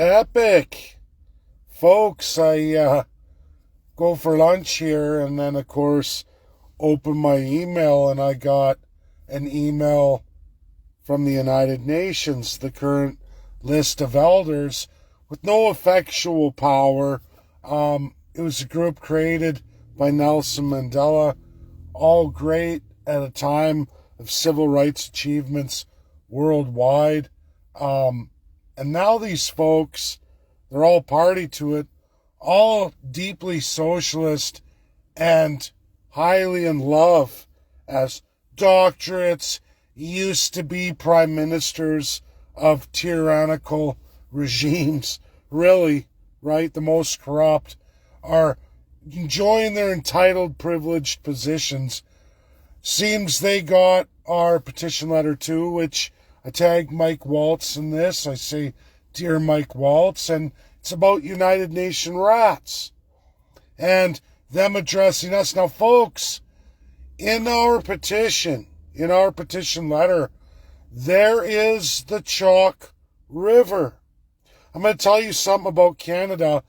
Epic. Folks, I go for lunch here and then, of course, open my email and I got an email from the United Nations, the current list of elders with no effectual power. It was a group created by Nelson Mandela, all great at a time of civil rights achievements worldwide. And now these folks, they're all party to it, all deeply socialist and highly in love as doctorates, used to be prime ministers of tyrannical regimes, really, right? The most corrupt are enjoying their entitled, privileged positions. Seems they got our petition letter too, which I tag Mike Waltz in this. I say, Dear Mike Waltz, and it's about United Nation rats and them addressing us. Now, folks, in our petition letter, there is the Chalk River. I'm going to tell you something about Canada.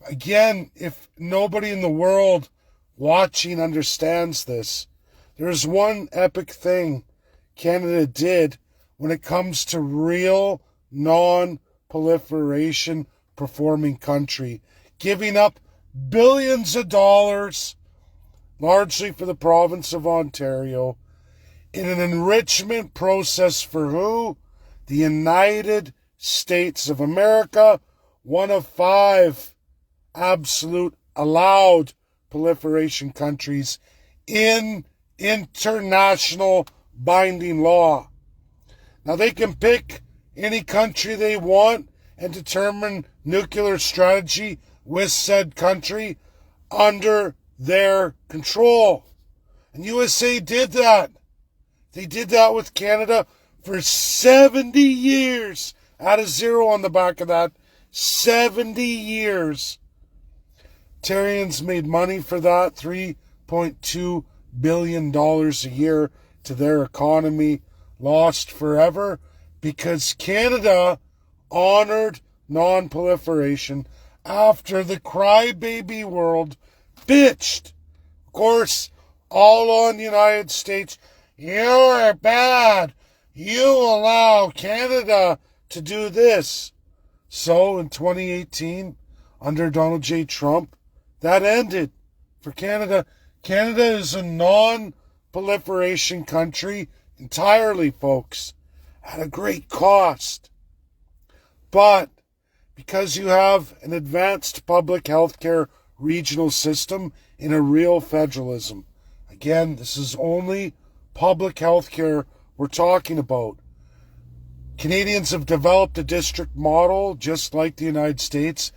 Again, if nobody in the world watching understands this, there's one epic thing Canada did when it comes to real non-proliferation performing country, giving up billions of dollars, largely for the province of Ontario, in an enrichment process for who? The United States of America, one of 5 absolute allowed proliferation countries in international binding law. Now, they can pick any country they want and determine nuclear strategy with said country under their control. And USA did that. They did that with Canada for 70 years. Add a 0 on the back of that. 70 years. Ontarians made money for that, $3.2 billion a year to their economy, lost forever, because Canada honored non-proliferation after the crybaby world bitched. Of course, all on the United States. You're bad. You allow Canada to do this. So in 2018, under Donald J. Trump, that ended for Canada. Canada is a non-proliferation country entirely, folks, at a great cost. But because you have an advanced public healthcare regional system in a real federalism, again, this is only public healthcare we're talking about. Canadians have developed a district model just like the United States.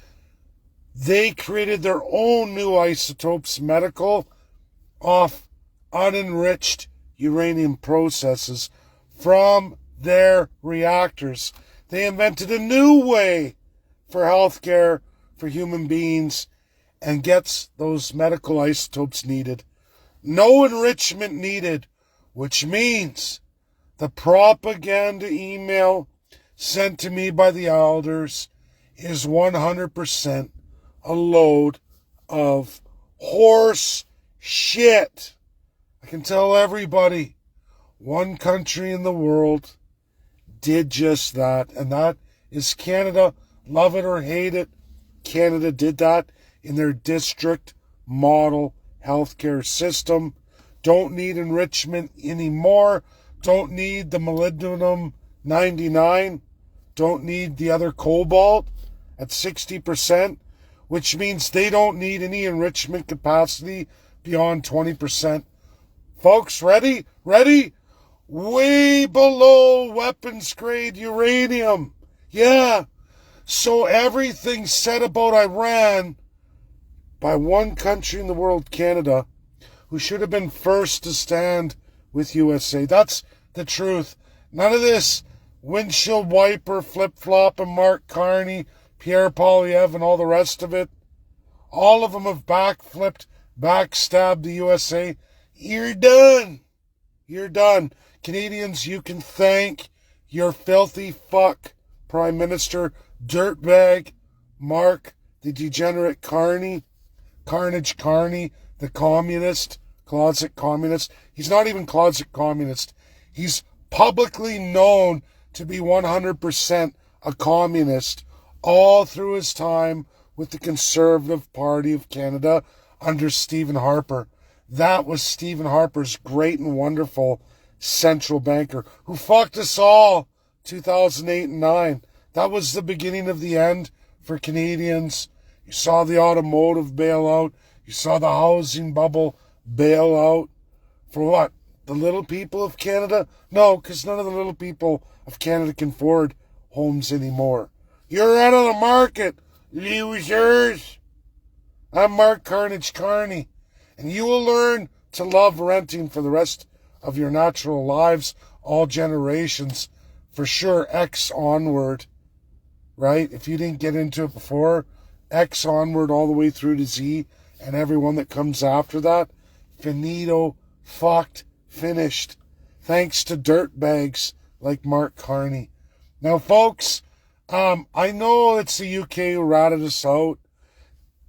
They created their own new isotopes, medical, off unenriched uranium processes from their reactors. They invented a new way for healthcare for human beings and gets those medical isotopes needed. No enrichment needed, which means the propaganda email sent to me by the elders is 100% a load of horse shit. I can tell everybody, one country in the world did just that, and that is Canada. Love it or hate it, Canada did that in their district model healthcare system. Don't need enrichment anymore. Don't need the molybdenum 99. Don't need the other cobalt at 60%, which means they don't need any enrichment capacity beyond 20%. Folks, ready? Ready? Way below weapons grade uranium. Yeah. So everything said about Iran by one country in the world, Canada, who should have been first to stand with USA. That's the truth. None of this windshield wiper, flip-flop, and Mark Carney, Pierre Poilievre, and all the rest of it. All of them have backflipped, backstabbed the USA. You're done. You're done. Canadians, you can thank your filthy fuck Prime Minister dirtbag Mark, the degenerate Carney, the communist, closet communist. He's not even closet communist. He's publicly known to be 100% a communist all through his time with the Conservative Party of Canada under Stephen Harper. That was Stephen Harper's great and wonderful central banker who fucked us all 2008 and 9. That was the beginning of the end for Canadians. You saw the automotive bailout. You saw the housing bubble bailout. For what? The little people of Canada? No, because none of the little people of Canada can afford homes anymore. You're out of the market, losers. I'm Mark Carney, and you will learn to love renting for the rest of your natural lives, all generations, for sure, X onward, right? If you didn't get into it before, X onward all the way through to Z, and everyone that comes after that, finito, fucked, finished, thanks to dirtbags like Mark Carney. Now, folks, I know it's the UK who ratted us out.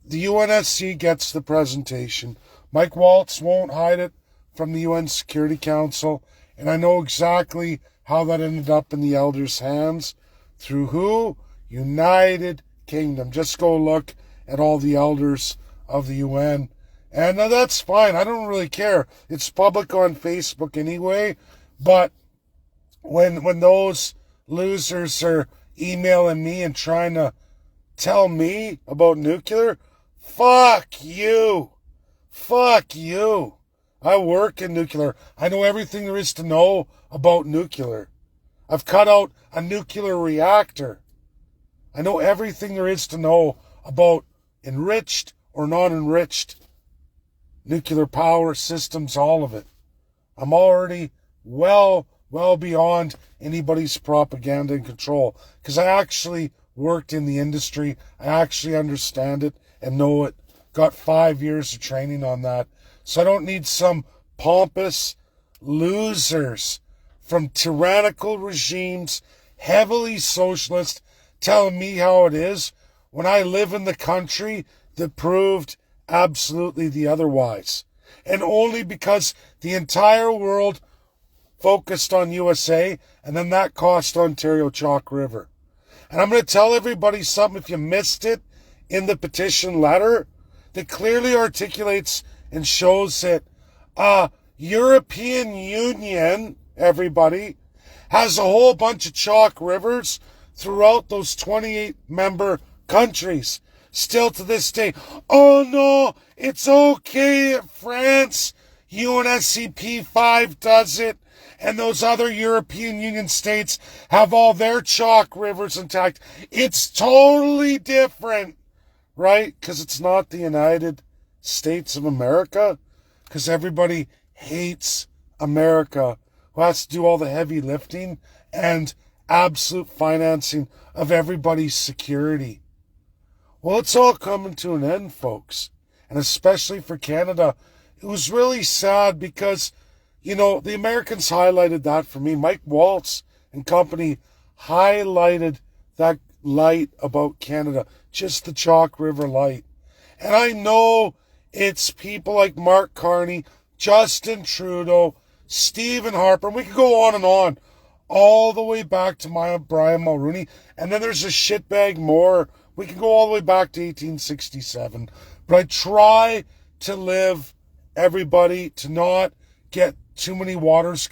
The UNSC gets the presentation. Mike Waltz won't hide it from the UN Security Council, and I know exactly how that ended up in the elders' hands. Through who? United Kingdom. Just go look at all the elders of the UN. And that's fine. I don't really care. It's public on Facebook anyway. But when those losers are emailing me and trying to tell me about nuclear, fuck you. Fuck you. I work in nuclear. I know everything there is to know about nuclear. I've cut out a nuclear reactor. I know everything there is to know about enriched or non-enriched nuclear power systems, all of it. I'm already well beyond anybody's propaganda and control, because I actually worked in the industry. I actually understand it and know it. Got 5 years of training on that. So I don't need some pompous losers from tyrannical regimes, heavily socialist, telling me how it is when I live in the country that proved absolutely the otherwise. And only because the entire world focused on USA, and then that cost Ontario Chalk River. And I'm going to tell everybody something, if you missed it, in the petition letter that clearly articulates and shows that European Union, everybody, has a whole bunch of chalk rivers throughout those 28 member countries. Still to this day, oh no, it's okay that France, UNSCP 5 does it, and those other European Union states have all their chalk rivers intact. It's totally different, right? Because it's not the United States of America. Because everybody hates America, who has to do all the heavy lifting and absolute financing of everybody's security. Well, it's all coming to an end, folks. And especially for Canada, it was really sad because, you know, the Americans highlighted that for me. Mike Waltz and company highlighted that light about Canada, just the Chalk River light. And I know it's people like Mark Carney, Justin Trudeau, Stephen Harper, and we could go on and on, all the way back to Brian Mulroney. And then there's a shitbag more. We can go all the way back to 1867. But I try to live, everybody, to not get too many waters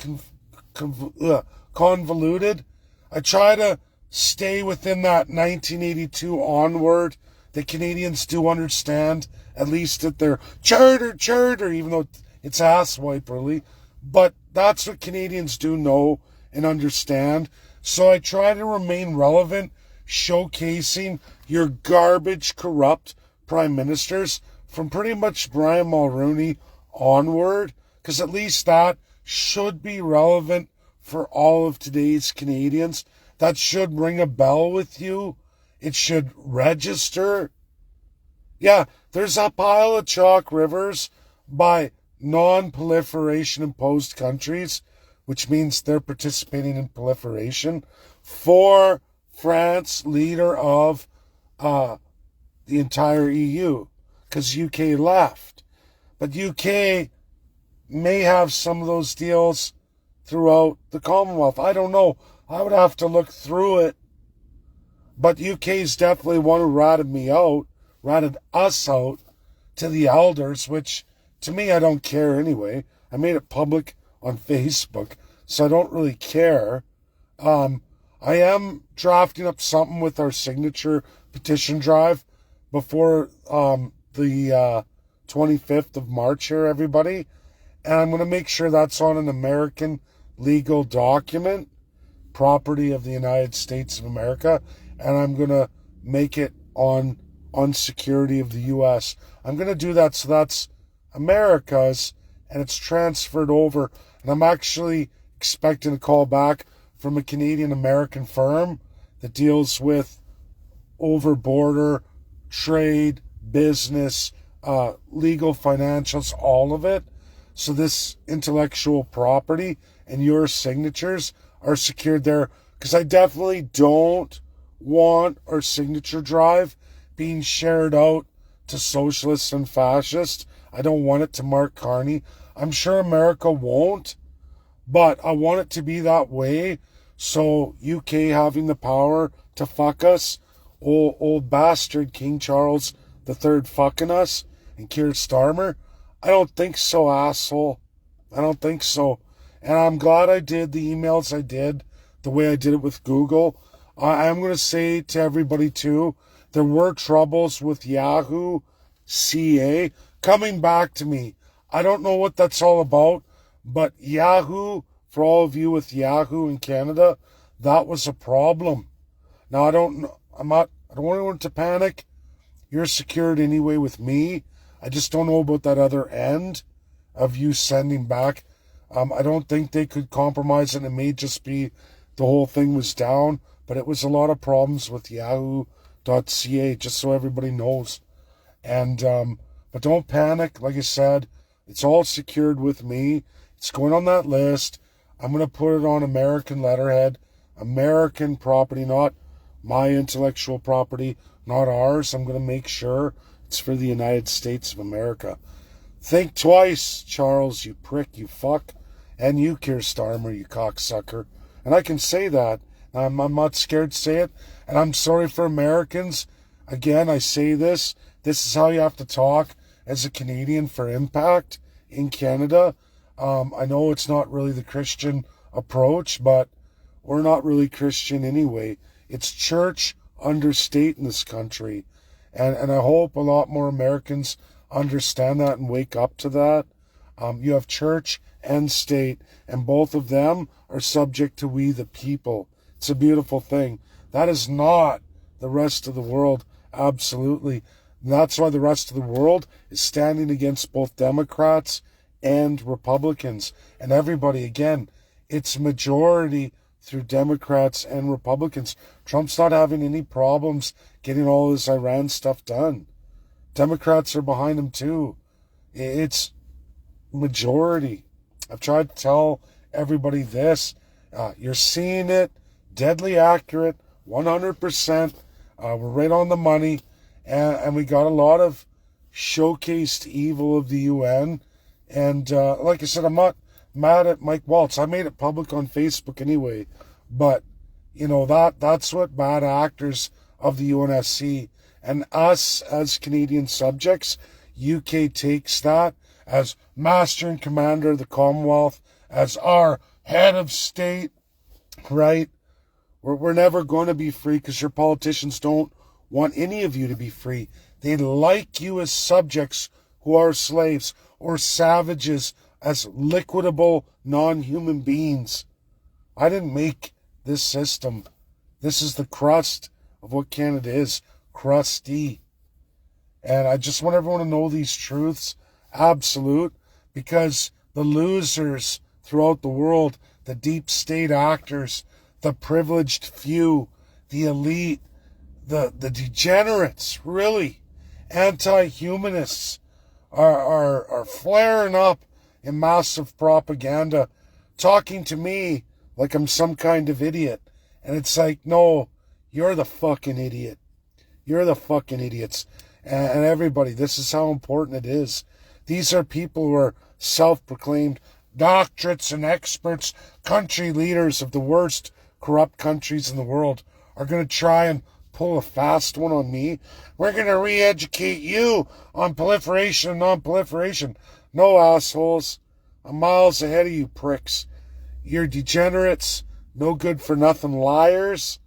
convoluted. I try to stay within that 1982 onward that Canadians do understand, at least at their charter, even though it's asswiperly. But that's what Canadians do know and understand. So I try to remain relevant, showcasing your garbage, corrupt prime ministers from pretty much Brian Mulroney onward, because at least that should be relevant for all of today's Canadians. That should ring a bell with you. It should register. Yeah, there's a pile of chalk rivers by non-proliferation imposed countries, which means they're participating in proliferation, for France leader of the entire EU, because UK left. But UK may have some of those deals throughout the Commonwealth. I don't know. I would have to look through it. But UK's definitely one who ratted us out to the elders, which to me, I don't care anyway. I made it public on Facebook, so I don't really care. I am drafting up something with our signature petition drive before the 25th of March here, everybody. And I'm going to make sure that's on an American legal document, property of the United States of America, and I'm going to make it on security of the U.S. I'm going to do that so that's America's, and it's transferred over. And I'm actually expecting a call back from a Canadian-American firm that deals with over-border trade, business, legal, financials, all of it. So this intellectual property and your signatures are secured there, because I definitely don't want our signature drive being shared out to socialists and fascists. I don't want it to Mark Carney. I'm sure America won't, but I want it to be that way. So UK having the power to fuck us, old bastard King Charles III fucking us, and Keir Starmer, I don't think so, asshole. I don't think so. And I'm glad I did the emails I did the way I did it with Google. I am going to say to everybody too, there were troubles with Yahoo CA coming back to me. I don't know what that's all about, but Yahoo, for all of you with Yahoo in Canada, that was a problem. Now I don't want anyone to panic. You're secured anyway with me. I just don't know about that other end of you sending back. I don't think they could compromise it. It may just be the whole thing was down, but it was a lot of problems with Yahoo.ca, just so everybody knows. And but don't panic. Like I said, it's all secured with me. It's going on that list. I'm going to put it on American letterhead, American property, not my intellectual property, not ours. I'm going to make sure it's for the United States of America. Think twice, Charles, you prick, you fuck. And you, Keir Starmer, you cocksucker. And I can say that. I'm not scared to say it. And I'm sorry for Americans. Again, I say this. This is how you have to talk as a Canadian for impact in Canada. I know it's not really the Christian approach, but we're not really Christian anyway. It's church under state in this country. And I hope a lot more Americans understand that and wake up to that. You have church and state, and both of them are subject to we the people. It's a beautiful thing. That is not the rest of the world, absolutely. And that's why the rest of the world is standing against both Democrats and Republicans. And everybody, again, it's majority through Democrats and Republicans. Trump's not having any problems getting all this Iran stuff done. Democrats are behind him too. It's majority. I've tried to tell everybody this. You're seeing it, deadly accurate, 100%. We're right on the money. And we got a lot of showcased evil of the UN. And like I said, I'm not mad at Mike Waltz. I made it public on Facebook anyway. But, you know, that's what bad actors of the UNSC and us as Canadian subjects, UK takes that as master and commander of the Commonwealth, as our head of state, right? We're never going to be free because your politicians don't want any of you to be free. They like you as subjects who are slaves or savages, as liquidable non-human beings. I didn't make this system. This is the crust of what Canada is. Crusty. And I just want everyone to know these truths. Absolute. Because the losers throughout the world, the deep state actors, the privileged few, the elite, the degenerates, really, anti-humanists are flaring up in massive propaganda, talking to me like I'm some kind of idiot. And it's like, no, you're the fucking idiot. You're the fucking idiots. And everybody, this is how important it is. These are people who are self-proclaimed doctorates and experts, country leaders of the worst corrupt countries in the world, are going to try and pull a fast one on me. We're going to re-educate you on proliferation and non-proliferation. No, assholes. I'm miles ahead of you pricks. You're degenerates, no good for nothing liars,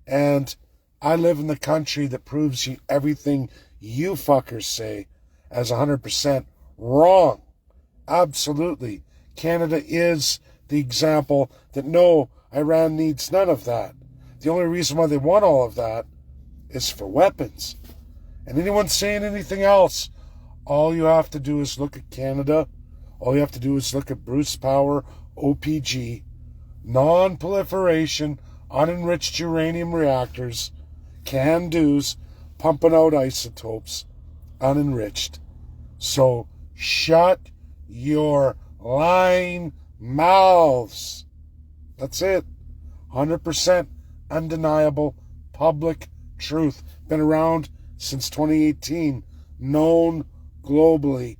and I live in the country that proves you everything you fuckers say as 100% wrong. Absolutely. Canada is the example that no, Iran needs none of that. The only reason why they want all of that is for weapons. And anyone saying anything else, all you have to do is look at Canada. All you have to do is look at Bruce Power, OPG, non-proliferation, unenriched uranium reactors, can-dos, pumping out isotopes, unenriched. So shut your lying mouths. That's it. 100% undeniable public truth. Been around since 2018. Known globally.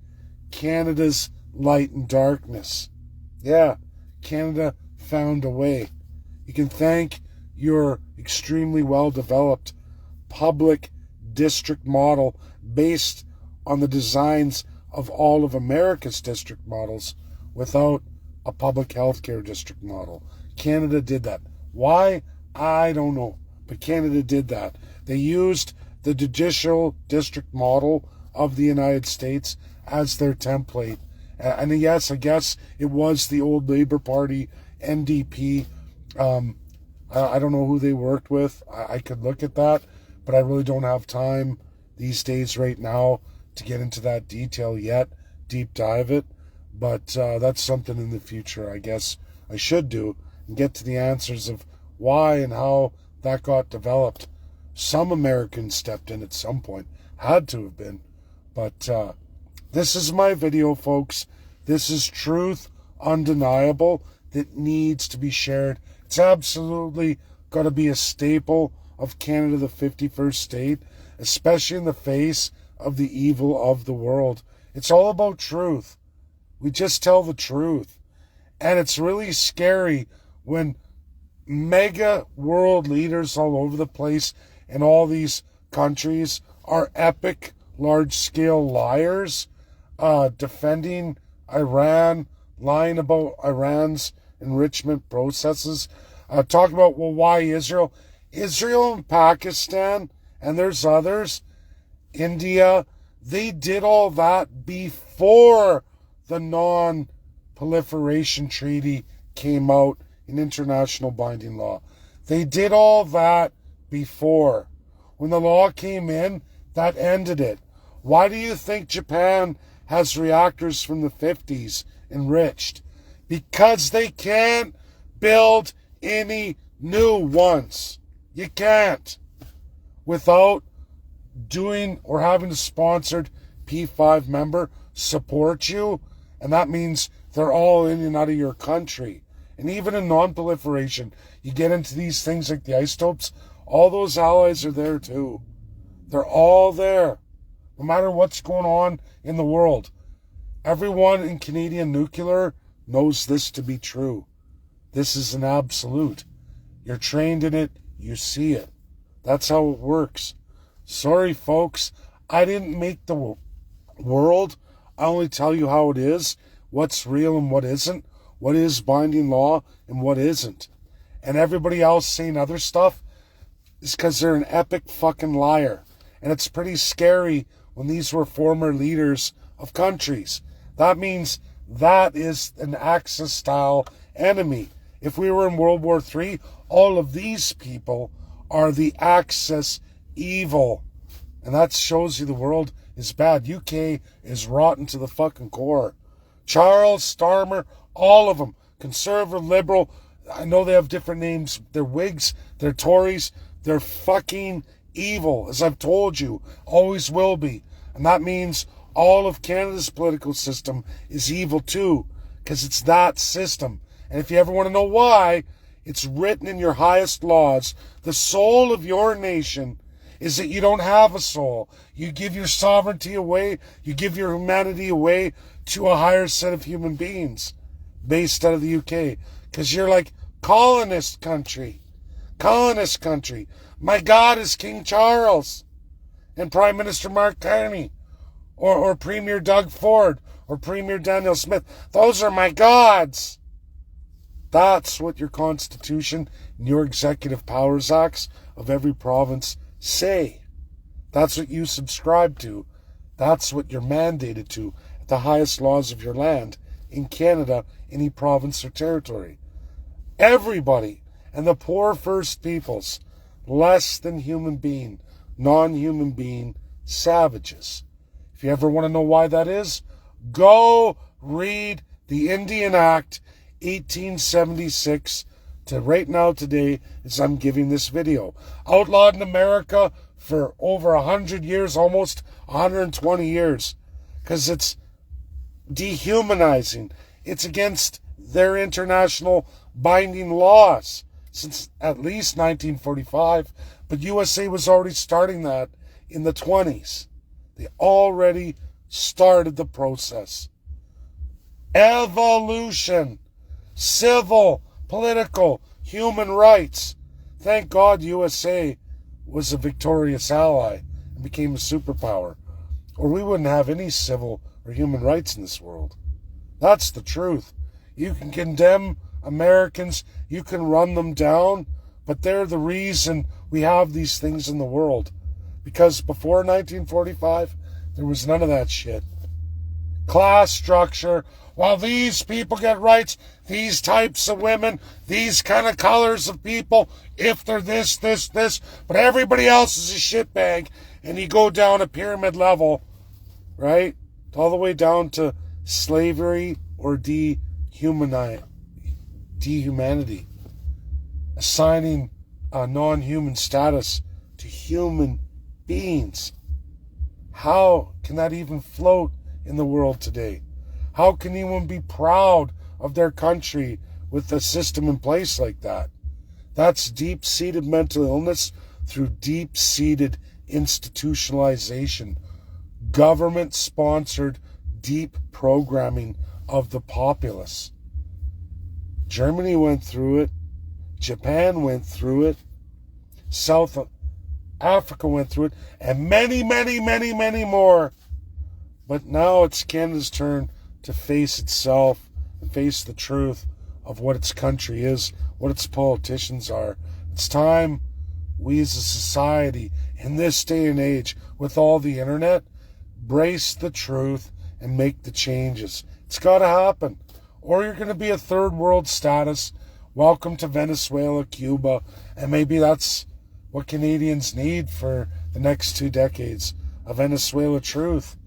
Canada's light and darkness. Yeah, Canada found a way. You can thank your extremely well-developed public district model based on the designs of all of America's district models without a public healthcare district model. Canada did that. Why? I don't know. But Canada did that. They used the judicial district model of the United States as their template. And yes, I guess it was the old Labour Party, NDP. I don't know who they worked with. I could look at that, but I really don't have time these days right now to get into that detail yet, deep dive it. But that's something in the future I guess I should do and get to the answers of why and how that got developed. Some Americans stepped in at some point, had to have been. But this is my video, folks. This is truth undeniable that needs to be shared. It's absolutely got to be a staple of Canada, the 51st state, especially in the face of the evil of the world. It's all about truth. We just tell the truth. And it's really scary when mega world leaders all over the place in all these countries are epic, large-scale liars, defending Iran, lying about Iran's enrichment processes, talking about, well, why Israel? Israel and Pakistan, and there's others, India, they did all that before the non-proliferation treaty came out in international binding law. They did all that before. When the law came in, that ended it. Why do you think Japan has reactors from the 50s enriched? Because they can't build any new ones. You can't. Without doing or having a sponsored P5 member support you, and that means they're all in and out of your country. And even in non-proliferation, you get into these things like the isotopes, all those allies are there too. They're all there. No matter what's going on in the world. Everyone in Canadian nuclear knows this to be true. This is an absolute. You're trained in it, you see it. That's how it works. Sorry, folks, I didn't make the world. I only tell you how it is, what's real and what isn't, what is binding law and what isn't. And everybody else saying other stuff is because they're an epic fucking liar. And it's pretty scary when these were former leaders of countries. That means that is an Axis-style enemy. If we were in World War III, all of these people are the Axis evil. And that shows you the world is bad. UK is rotten to the fucking core. Charles, Starmer, all of them. Conservative, liberal. I know they have different names. They're Whigs, they're Tories. They're fucking evil, as I've told you. Always will be. And that means all of Canada's political system is evil too. Because it's that system. And if you ever want to know why, it's written in your highest laws The soul of your nation is that you don't have a soul. You give your sovereignty away. You give your humanity away to a higher set of human beings based out of the UK. Because you're like, colonist country. Colonist country. My God is King Charles and Prime Minister Mark Carney or Premier Doug Ford or Premier Daniel Smith. Those are my gods. That's what your Constitution and your Executive Powers Acts of every province say. That's what you subscribe to. That's what you're mandated to at the highest laws of your land in Canada, any province or territory. Everybody, and the poor First Peoples, less than human being, non-human being, savages. If you ever want to know why that is, go read the Indian Act 1876 to right now today as I'm giving this video. Outlawed in America for over 100 years, almost 120 years, because it's dehumanizing. It's against their international binding laws since at least 1945, but USA was already starting that in the 20s. They already started the process. Evolution. Civil, political, human rights. Thank God USA was a victorious ally and became a superpower, or we wouldn't have any civil or human rights in this world. That's the truth. You can condemn Americans, you can run them down, but they're the reason we have these things in the world. Because before 1945, there was none of that shit. Class structure. While these people get rights, these types of women, these kind of colors of people, if they're this, but everybody else is a shitbag, and you go down a pyramid level, right? All the way down to slavery or dehumanity, assigning a non-human status to human beings. How can that even float in the world today? How can anyone be proud of their country with a system in place like that? That's deep-seated mental illness through deep-seated institutionalization, government-sponsored deep programming of the populace. Germany went through it. Japan went through it. South Africa went through it. And many, many, many, many more. But now it's Canada's turn to face itself and face the truth of what its country is, what its politicians are. It's time we as a society in this day and age with all the internet brace the truth and make the changes. It's got to happen. Or you're going to be a third world status. Welcome to Venezuela, Cuba, and maybe that's what Canadians need for the next 2 decades, a Venezuela truth.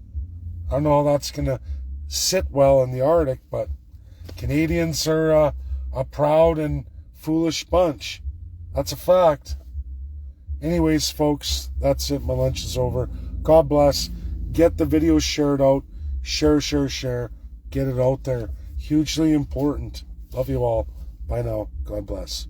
I don't know how that's going to sit well in the Arctic, but Canadians are a proud and foolish bunch. That's a fact. Anyways, folks, that's it. My lunch is over. God bless. Get the video shared out. Share. Get it out there. Hugely important. Love you all. Bye now. God bless.